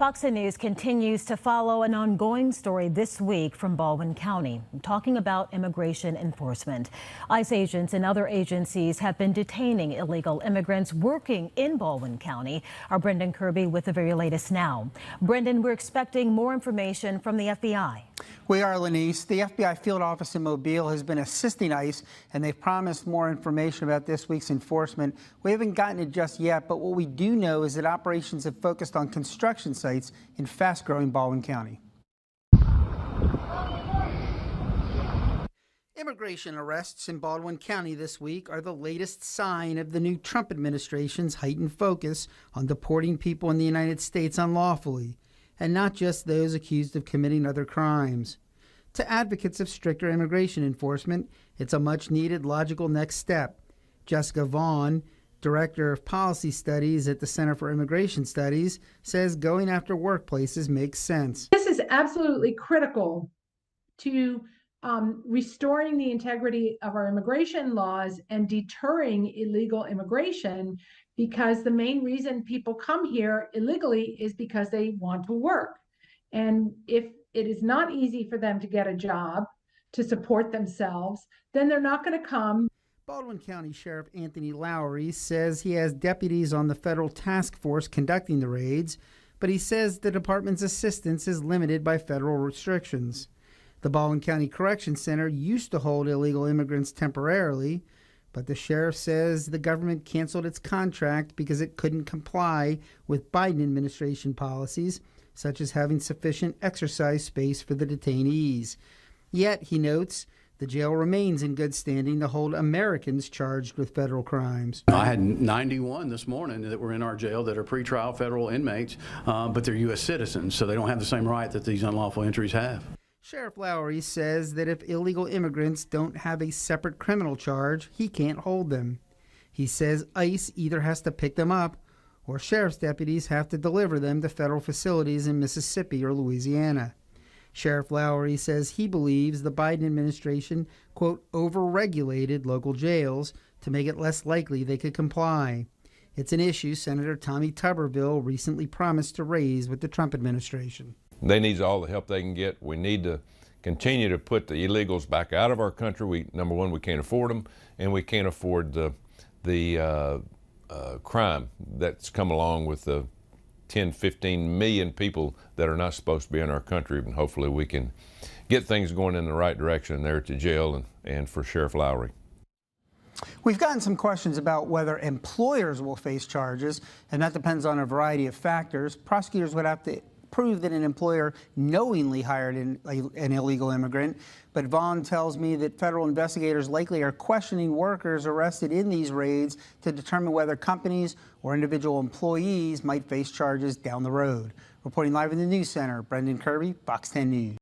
Fox 10 News continues to follow an ongoing story this week from Baldwin County, talking about immigration enforcement. ICE agents and other agencies have been detaining illegal immigrants working in Baldwin County. Our Brendan Kirby with the very latest now. Brendan, we're expecting more information from the FBI. We are, Lenise. The FBI field office in Mobile has been assisting ICE, and they've promised more information about this week's enforcement. We haven't gotten it just yet, but what we do know is that operations have focused on construction sites in fast-growing Baldwin County. Immigration arrests in Baldwin County this week are the latest sign of the new Trump administration's heightened focus on deporting people in the United States unlawfully, and not just those accused of committing other crimes. To advocates of stricter immigration enforcement, it's a much-needed logical next step. Jessica Vaughn, Director of Policy Studies at the Center for Immigration Studies, says going after workplaces makes sense. This is absolutely critical to restoring the integrity of our immigration laws and deterring illegal immigration, because the main reason people come here illegally is because they want to work. And if it is not easy for them to get a job to support themselves, then they're not going to come. Baldwin County Sheriff Anthony Lowry says he has deputies on the federal task force conducting the raids, but he says the department's assistance is limited by federal restrictions. The Baldwin County Correction Center used to hold illegal immigrants temporarily, but the sheriff says the government canceled its contract because it couldn't comply with Biden administration policies, such as having sufficient exercise space for the detainees. Yet, he notes, the jail remains in good standing to hold Americans charged with federal crimes. I had 91 this morning that were in our jail that are pretrial federal inmates, but they're U.S. citizens, so they don't have the same right that these unlawful entries have. Sheriff Lowry says that if illegal immigrants don't have a separate criminal charge, he can't hold them. He says ICE either has to pick them up or sheriff's deputies have to deliver them to federal facilities in Mississippi or Louisiana. Sheriff Lowry says he believes the Biden administration, quote, overregulated local jails to make it less likely they could comply. It's an issue Senator Tommy Tuberville recently promised to raise with the Trump administration. They need all the help they can get. We need to continue to put the illegals back out of our country. Number one, we can't afford them, and we can't afford the crime that's come along with the 10, 15 million people that are not supposed to be in our country. And hopefully we can get things going in the right direction there at the jail and for Sheriff Lowry. We've gotten some questions about whether employers will face charges, and that depends on a variety of factors. Prosecutors would have to prove that an employer knowingly hired an illegal immigrant, but Vaughn tells me that federal investigators likely are questioning workers arrested in these raids to determine whether companies or individual employees might face charges down the road. Reporting live in the News Center, Brendan Kirby, Fox 10 News.